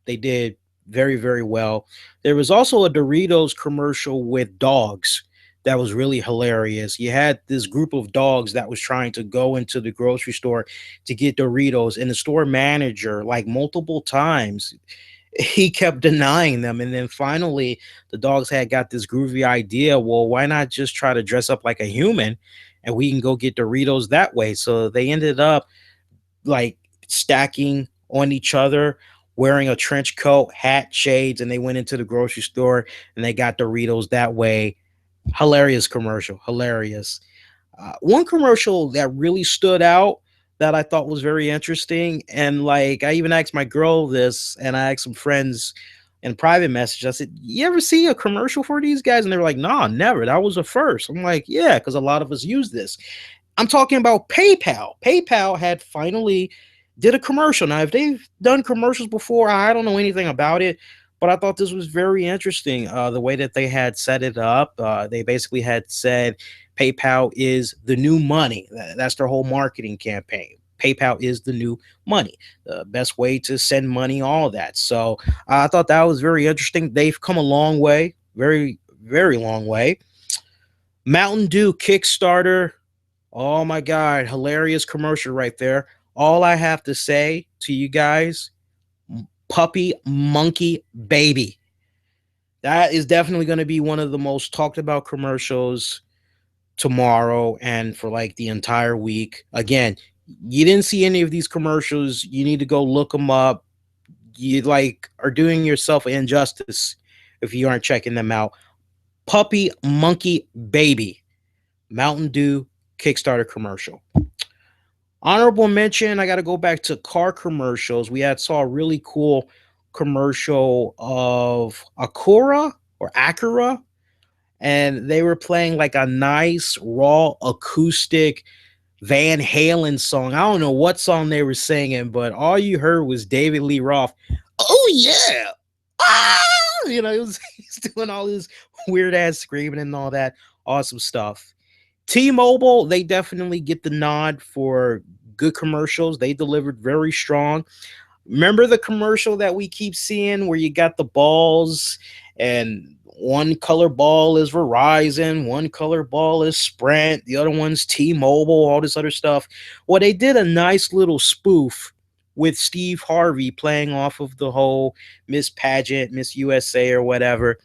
they did very, very well. There was also a Doritos commercial with dogs that was really hilarious. You had this group of dogs that was trying to go into the grocery store to get Doritos, and the store manager, like multiple times, he kept denying them. And then finally, the dogs had got this groovy idea. Well, why not just try to dress up like a human, and we can go get Doritos that way? So they ended up like stacking on each other, wearing a trench coat, hat, shades, and they went into the grocery store and they got Doritos that way. Hilarious commercial, hilarious. One commercial that really stood out that I thought was very interesting, and like I even asked my girl this, and I asked some friends in private message. I said, "You ever see a commercial for these guys?" And they were like, "Nah, never. That was a first." I'm like, "Yeah, because a lot of us use this." I'm talking about PayPal. PayPal had finally did a commercial. Now, if they've done commercials before, I don't know anything about it, but I thought this was very interesting. The way that they had set it up, they basically had said PayPal is the new money. That's their whole marketing campaign. PayPal is the new money, the best way to send money, all that. So I thought that was very interesting. They've come a long way, very, very long way. Mountain Dew Kickstarter. Oh my God, hilarious commercial right there. All I have to say to you guys, puppy, monkey, baby. That is definitely going to be one of the most talked about commercials tomorrow and for like the entire week. Again, you didn't see any of these commercials. You need to go look them up. you like are doing yourself an injustice if you aren't checking them out. Puppy Monkey Baby Mountain Dew Kickstarter commercial. Honorable mention, I got to go back to car commercials. We had saw a really cool commercial of Acura, and they were playing like a nice raw acoustic Van Halen song. I don't know what song they were singing, but all you heard was David Lee Roth. Oh yeah. Ah! He's doing all this weird ass screaming and all that awesome stuff. T-Mobile, they definitely get the nod for good commercials. They delivered very strong. Remember the commercial that we keep seeing where you got the balls and one color ball is Verizon, one color ball is Sprint, the other one's T-Mobile, all this other stuff. Well, they did a nice little spoof with Steve Harvey playing off of the whole Miss Pageant, Miss USA or whatever.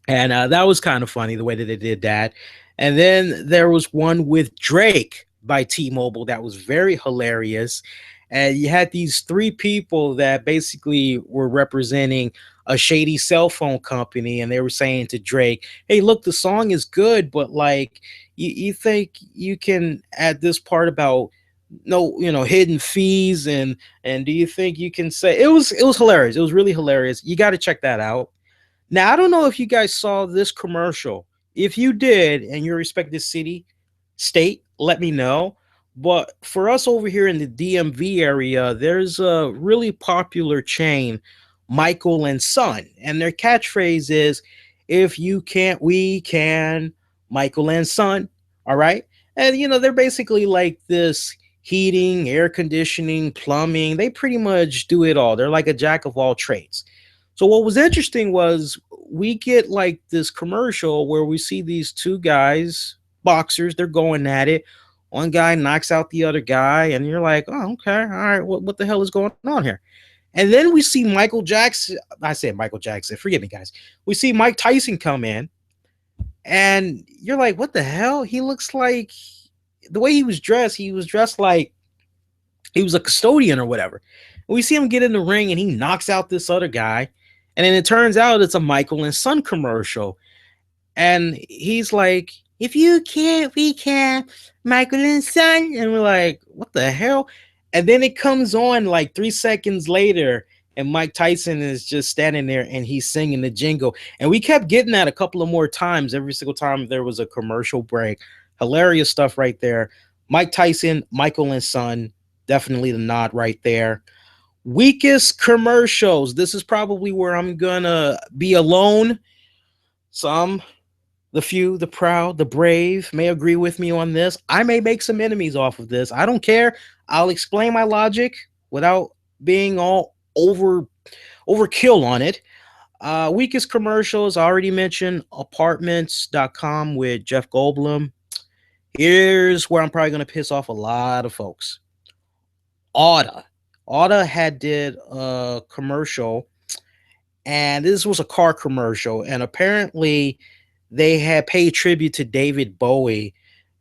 And that was kind of funny the way that they did that. And then there was one with Drake by T-Mobile that was very hilarious. And you had these three people that basically were representing a shady cell phone company, and they were saying to Drake, "Hey, look, the song is good, but like, you think you can add this part about no, hidden fees, and do you think you can say it was hilarious? It was really hilarious. You got to check that out." Now, I don't know if you guys saw this commercial. If you did, and your respective city, state, let me know. But for us over here in the DMV area, there's a really popular chain, Michael and Son, and their catchphrase is, "If you can't, we can, Michael and Son." All right. And, they're basically like this heating, air conditioning, plumbing. They pretty much do it all. They're like a jack of all trades. So what was interesting was we get like this commercial where we see these two guys, boxers, they're going at it. One guy knocks out the other guy, and you're like, oh, okay, all right, what the hell is going on here? And then we see Michael Jackson. I said Michael Jackson, forgive me, guys. We see Mike Tyson come in, and you're like, what the hell? He looks like the way he was dressed like he was a custodian or whatever. And we see him get in the ring, and he knocks out this other guy. And then it turns out it's a Michael and Son commercial. And he's like, if you can't, we can, Michael and Son. And we're like, what the hell? And then it comes on like 3 seconds later, and Mike Tyson is just standing there and he's singing the jingle. And we kept getting that a couple of more times every single time there was a commercial break. Hilarious stuff right there. Mike Tyson, Michael and Son, definitely the nod right there. Weakest commercials. This is probably where I'm gonna be alone. Some, the few, the proud, the brave may agree with me on this. I may make some enemies off of this. I don't care. I'll explain my logic without being all overkill on it. Weakest commercials. I already mentioned apartments.com with Jeff Goldblum. Here's where I'm probably gonna piss off a lot of folks. Auta. Auta had did a commercial, and this was a car commercial, and apparently they had paid tribute to David Bowie.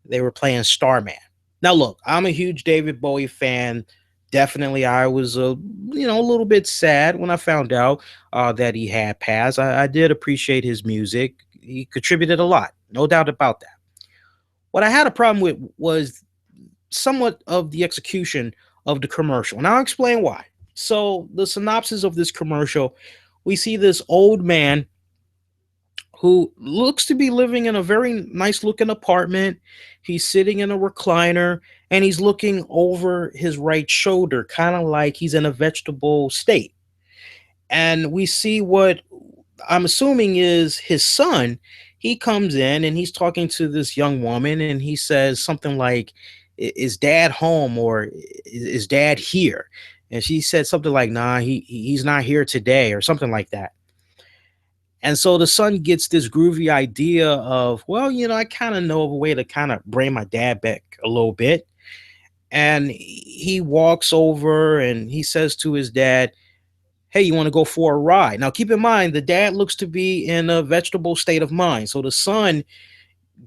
They were playing Starman. Now, look, I'm a huge David Bowie fan. Definitely, I was a little bit sad when I found out that he had passed. I did appreciate his music. He contributed a lot, no doubt about that. What I had a problem with was somewhat of the execution of the commercial. And I'll explain why. So, the synopsis of this commercial, we see this old man who looks to be living in a very nice looking apartment. He's sitting in a recliner and he's looking over his right shoulder, kind of like he's in a vegetable state. And we see what I'm assuming is his son. He comes in and he's talking to this young woman, and he says something like, "Is dad home, or is dad here?" And she said something like, "Nah, he's not here today," or something like that. And so the son gets this groovy idea of, well, I kind of know of a way to kind of bring my dad back a little bit. And he walks over and he says to his dad, "Hey, you want to go for a ride?" Now, keep in mind, the dad looks to be in a vegetable state of mind. So the son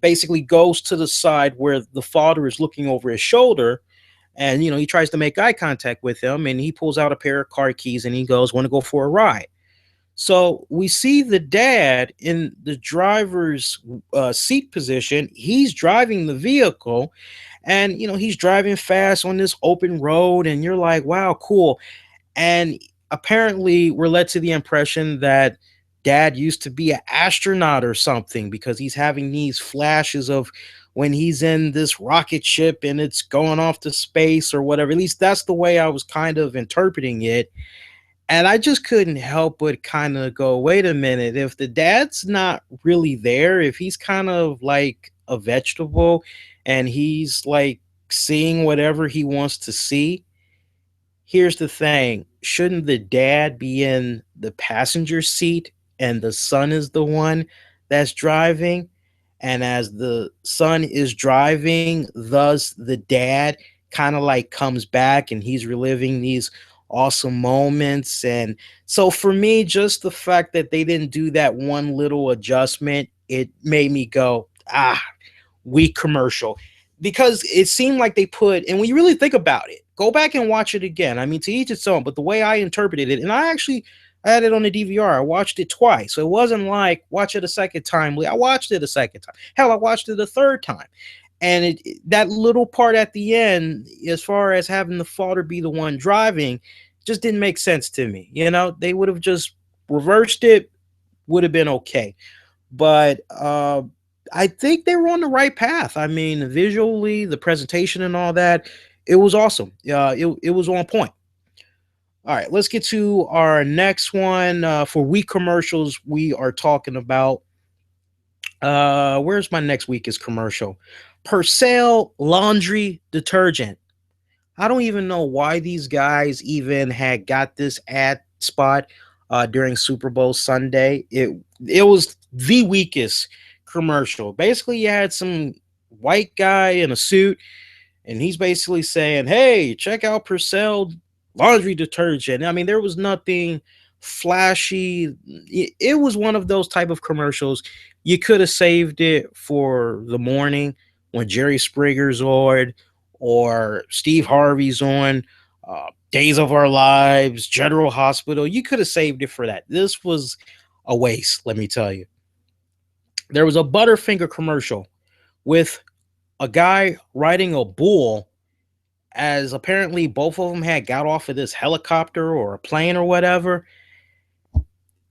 basically goes to the side where the father is looking over his shoulder. And he tries to make eye contact with him, and he pulls out a pair of car keys and he goes, "Want to go for a ride?" So we see the dad in the driver's seat position. He's driving the vehicle, and he's driving fast on this open road, and you're like, "Wow, cool." And apparently, we're led to the impression that dad used to be an astronaut or something, because he's having these flashes of when he's in this rocket ship and it's going off to space or whatever. At least that's the way I was kind of interpreting it. And I just couldn't help but kind of go, wait a minute, if the dad's not really there, if he's kind of like a vegetable and he's like seeing whatever he wants to see, here's the thing: shouldn't the dad be in the passenger seat and the son is the one that's driving? And as the son is driving, thus the dad kind of like comes back and he's reliving these awesome moments. And so for me, just the fact that they didn't do that one little adjustment, it made me go, weak commercial, because it seemed like they put, and when you really think about it, go back and watch it again. I mean, to each its own, but the way I interpreted it, and I had it on the DVR. I watched it twice. So it wasn't like watch it a second time. I watched it a second time. Hell, I watched it a third time. And that little part at the end, as far as having the father be the one driving, just didn't make sense to me. They would have just reversed it, would have been okay. But I think they were on the right path. I mean, visually, the presentation and all that, it was awesome. It was on point. All right, let's get to our next one. For week commercials, we are talking about. Where's my next week's commercial? Purcell laundry detergent. I don't even know why these guys even had got this ad spot during Super Bowl Sunday. It was the weakest commercial. Basically, you had some white guy in a suit, and he's basically saying, "Hey, check out Purcell laundry detergent." I mean, there was nothing flashy. It was one of those type of commercials. You could have saved it for the morning when Jerry Springer's on, or Steve Harvey's on, Days of Our Lives, General Hospital. You could have saved it for that. This was a waste, let me tell you. There was a Butterfinger commercial with a guy riding a bull, as apparently both of them had got off of this helicopter or a plane or whatever.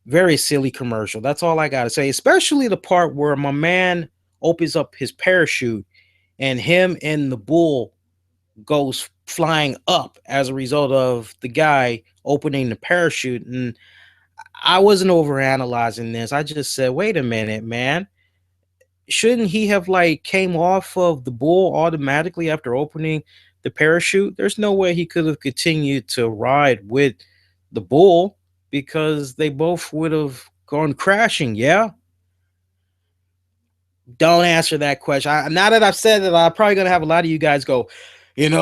Very silly commercial. That's all I got to say, especially the part where my man opens up his parachute and him and the bull goes flying up as a result of the guy opening the parachute. And I wasn't overanalyzing this. I just said, wait a minute, man. Shouldn't he have like came off of the bull automatically after opening the parachute? There's no way he could have continued to ride with the bull, because they both would have gone crashing. Yeah. Don't answer that question. Now that I've said that, I'm probably gonna have a lot of you guys go,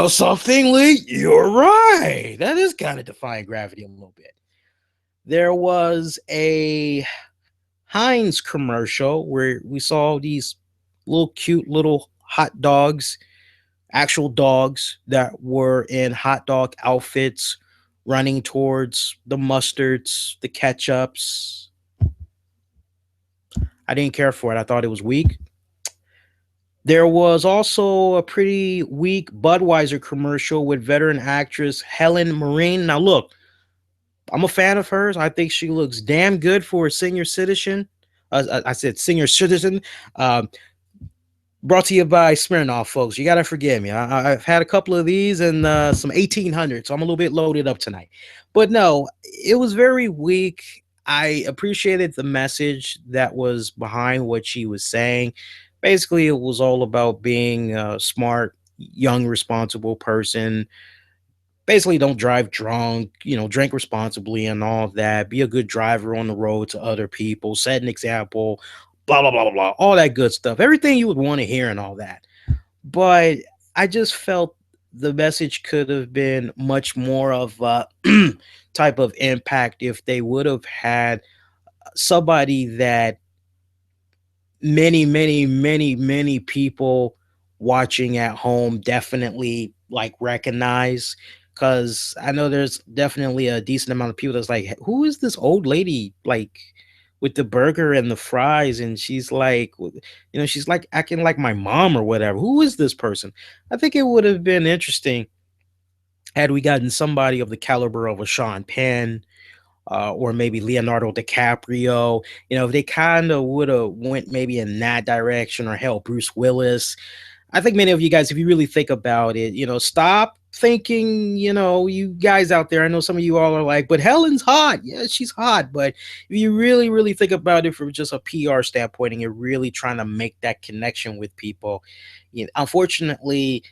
something, Lee. You're right. That is kind of defying gravity a little bit. There was a Heinz commercial where we saw these little cute little hot dogs, actual dogs that were in hot dog outfits, running towards the mustards, the ketchups. I didn't care for it. I thought it was weak. There was also a pretty weak Budweiser commercial with veteran actress Helen Mirren. Now, look, I'm a fan of hers. I think she looks damn good for a senior citizen. I said senior citizen. Um, Brought to you by Smirnoff, folks. You gotta forgive me. I've had a couple of these and some 1800, so I'm a little bit loaded up tonight. But no, it was very weak. I appreciated the message that was behind what she was saying. Basically, it was all about being a smart, young, responsible person. Basically, don't drive drunk, drink responsibly and all that. Be a good driver on the road to other people, set an example, blah, blah, blah, blah, blah, all that good stuff. Everything you would want to hear and all that. But I just felt the message could have been much more of a type of impact if they would have had somebody that many, many, many, many people watching at home definitely like recognize, because I know there's definitely a decent amount of people that's like, who is this old lady like with the burger and the fries? And she's like, she's like acting like my mom or whatever. Who is this person? I think it would have been interesting had we gotten somebody of the caliber of a Sean Penn, or maybe Leonardo DiCaprio. If they kind of would have went maybe in that direction, or hell, Bruce Willis. I think many of you guys, if you really think about it, stop thinking, you guys out there. I know some of you all are like, but Helen's hot. Yeah, she's hot. But if you really, really think about it from just a PR standpoint, and you're really trying to make that connection with people, unfortunately,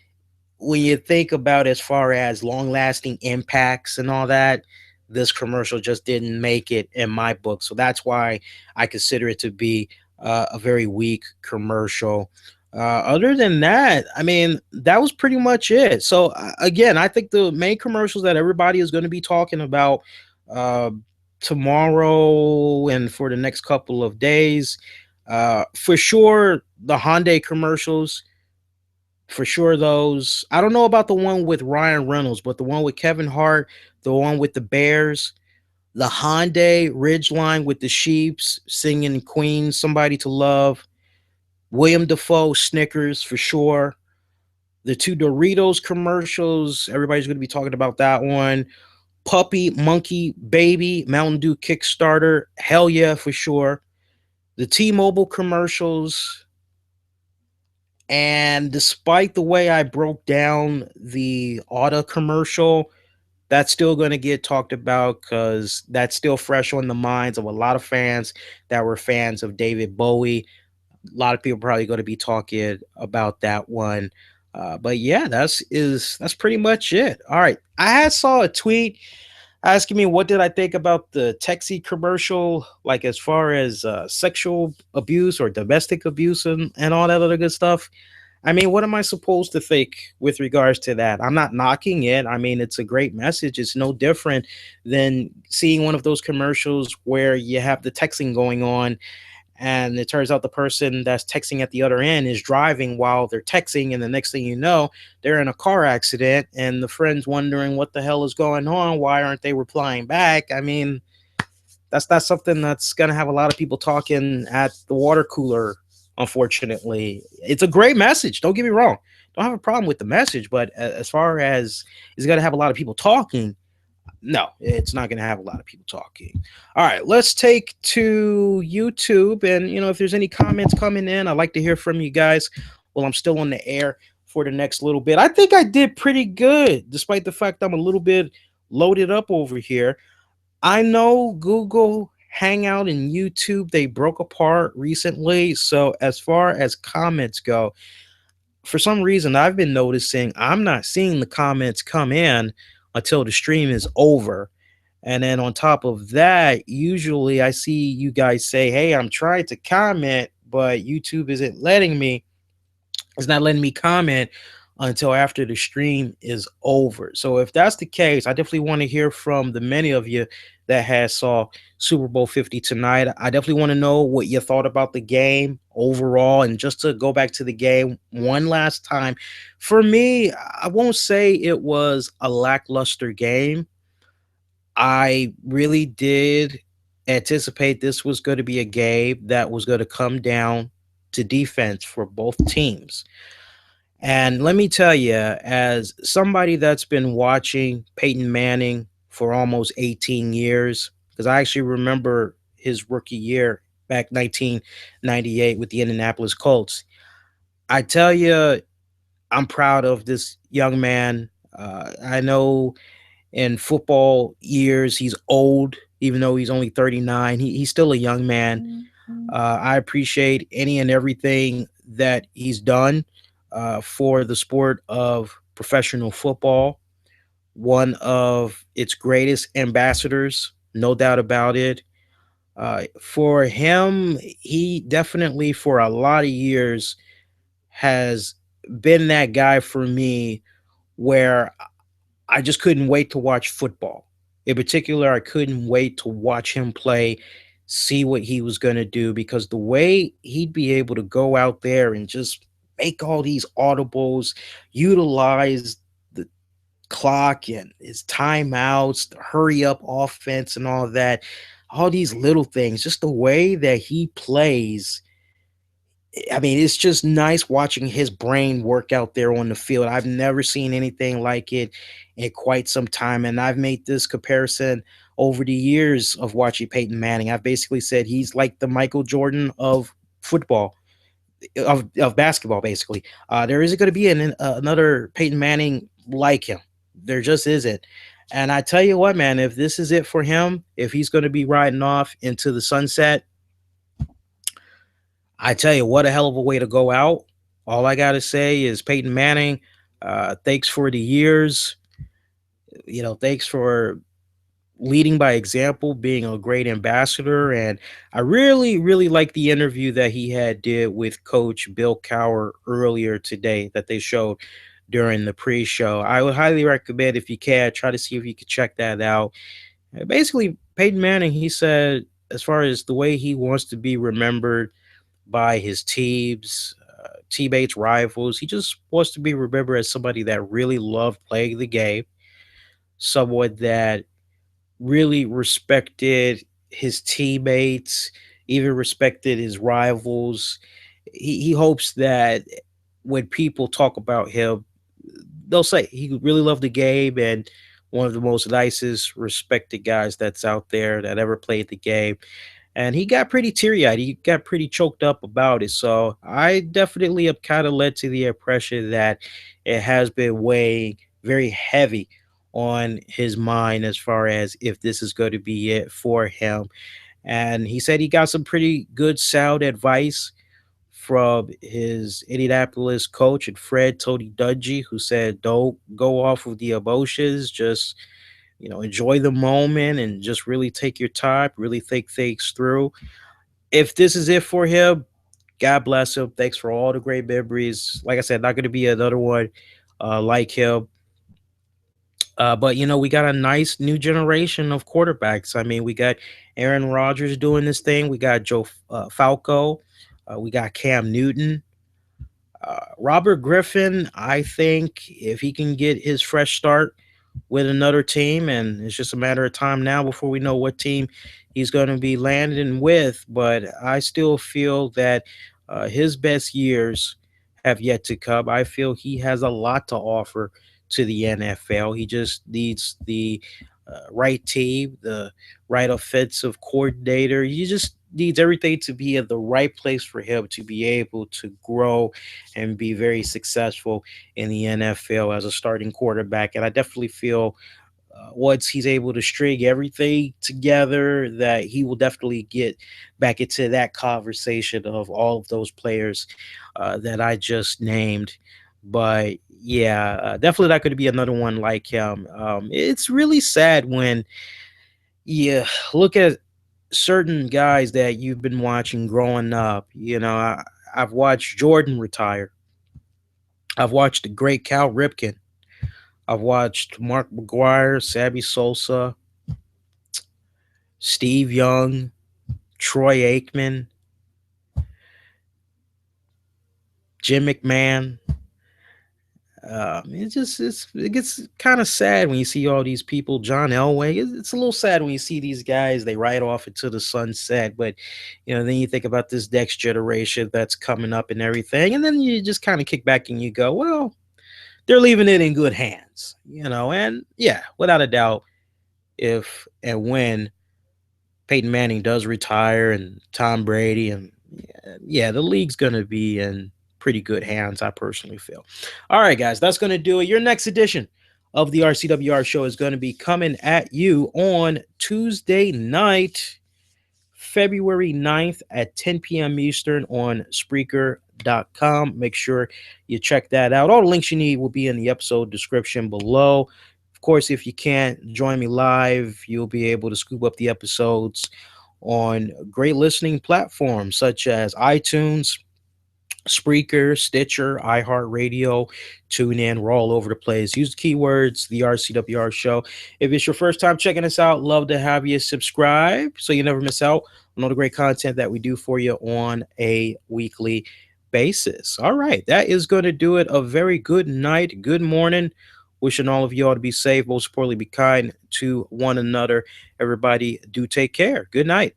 when you think about as far as long lasting impacts and all that, this commercial just didn't make it in my book. So that's why I consider it to be a very weak commercial. Other than that, I mean, that was pretty much it. So again, I think the main commercials that everybody is going to be talking about uh, tomorrow and for the next couple of days, for sure, the Hyundai commercials, for sure those. I don't know about the one with Ryan Reynolds, but the one with Kevin Hart, the one with the Bears, the Hyundai Ridgeline with the Sheeps singing Queen, Somebody to Love, William Defoe, Snickers for sure. The two Doritos commercials, everybody's going to be talking about that one. Puppy, Monkey, Baby, Mountain Dew Kickstarter, hell yeah, for sure. The T-Mobile commercials, and despite the way I broke down the Auto commercial, that's still going to get talked about because that's still fresh on the minds of a lot of fans that were fans of David Bowie. A lot of people probably going to be talking about that one. But yeah, that's pretty much it. All right, I had saw a tweet asking me what did I think about the Texie commercial, like as far as sexual abuse or domestic abuse and all that other good stuff. I mean, what am I supposed to think with regards to that? I'm not knocking it. I mean, it's a great message. It's no different than seeing one of those commercials where you have the texting going on, and it turns out the person that's texting at the other end is driving while they're texting, and the next thing you know, they're in a car accident, and the friend's wondering what the hell is going on. Why aren't they replying back? I mean, that's something that's gonna have a lot of people talking at the water cooler. Unfortunately, it's a great message. Don't get me wrong. Don't have a problem with the message, but as far as is gonna have a lot of people talking, no, it's not gonna have a lot of people talking. All right, let's take to YouTube, and if there's any comments coming in, I'd like to hear from you guys while I'm still on the air for the next little bit. I think I did pretty good, despite the fact I'm a little bit loaded up over here. I know Google Hangout and YouTube, they broke apart recently. So as far as comments go, for some reason I've been noticing I'm not seeing the comments come in until the stream is over. And then on top of that, usually I see you guys say, "Hey, I'm trying to comment, but YouTube isn't letting me." It's not letting me comment until after the stream is over. So if that's the case, I definitely want to hear from the many of you that has saw Super Bowl 50 tonight. I definitely want to know what you thought about the game overall. And just to go back to the game one last time, for me, I won't say it was a lackluster game. I really did anticipate this was going to be a game that was going to come down to defense for both teams. And let me tell you, as somebody that's been watching Peyton Manning for almost 18 years, because I actually remember his rookie year back 1998 with the Indianapolis Colts, I tell you, I'm proud of this young man. I know in football years, he's old, even though he's only 39. He's still a young man. I appreciate any and everything that he's done for the sport of professional football. One of its greatest ambassadors, no doubt about it. For him, he definitely, for a lot of years, has been that guy for me where I just couldn't wait to watch football. In particular, I couldn't wait to watch him play, see what he was going to do, because the way he'd be able to go out there and just make all these audibles, utilize clock and his timeouts, the hurry up offense, and all that. All these little things, just the way that he plays. I mean, it's just nice watching his brain work out there on the field. I've never seen anything like it in quite some time. And I've made this comparison over the years of watching Peyton Manning. I've basically said he's like the Michael Jordan of football, of basketball, basically. There isn't going to be another Peyton Manning like him. There just isn't. And I tell you what, man, if this is it for him, if he's going to be riding off into the sunset, I tell you what, a hell of a way to go out. All I got to say is Peyton Manning, thanks for the years. Thanks for leading by example, being a great ambassador. And I really, really like the interview that he had did with Coach Bill Cowher earlier today that they showed during the pre-show. I would highly recommend, if you can, try to see if you could check that out. Basically, Peyton Manning, he said, as far as the way he wants to be remembered by his teammates, rivals, he just wants to be remembered as somebody that really loved playing the game, someone that really respected his teammates, even respected his rivals. He hopes that when people talk about him, they'll say he really loved the game and one of the most nicest, respected guys that's out there that ever played the game. And he got pretty teary eyed. He got pretty choked up about it. So I definitely have kind of led to the impression that it has been weighing very heavy on his mind as far as if this is going to be it for him. And he said he got some pretty good sound advice from his Indianapolis coach and Fred Tony Dungy, who said, don't go off of the emotions, just enjoy the moment and just really take your time, really think things through. If this is it for him, God bless him. Thanks for all the great memories. Like I said, not going to be another one like him. But we got a nice new generation of quarterbacks. I mean, we got Aaron Rodgers doing this thing. We got Joe Falco. We got Cam Newton. Robert Griffin, I think if he can get his fresh start with another team, and it's just a matter of time now before we know what team he's going to be landing with. But I still feel that his best years have yet to come. I feel he has a lot to offer to the NFL. He just needs the right team, the right offensive coordinator. He just needs everything to be in the right place for him to be able to grow and be very successful in the NFL as a starting quarterback. And I definitely feel once he's able to string everything together, that he will definitely get back into that conversation of all of those players that I just named. But yeah, definitely not going to be another one like him. It's really sad when you look at certain guys that you've been watching growing up. I've watched Jordan retire. I've watched the great Cal Ripken. I've watched Mark McGuire, Sammy Sosa, Steve Young, Troy Aikman, Jim McMahon. It gets kind of sad when you see all these people. John Elway. It's a little sad when you see these guys. They ride off into the sunset, but then you think about this next generation that's coming up and everything, and then you just kind of kick back and you go, well, they're leaving it in good hands. And yeah, without a doubt, if and when Peyton Manning does retire and Tom Brady, and yeah, the league's going to be in pretty good hands, I personally feel. All right, guys, that's going to do it. Your next edition of the RCWR show is going to be coming at you on Tuesday night, February 9th at 10 p.m. Eastern on Spreaker.com. Make sure you check that out. All the links you need will be in the episode description below. Of course, if you can't join me live, you'll be able to scoop up the episodes on great listening platforms such as iTunes, Spreaker, Stitcher, iHeartRadio, TuneIn. We're all over the place. Use the keywords, the RCWR show. If it's your first time checking us out, love to have you subscribe so you never miss out on all the great content that we do for you on a weekly basis. All right, that is going to do it. A very good night, good morning, Wishing all of you all to be safe, most importantly, be kind to one another. Everybody, do take care. Good night.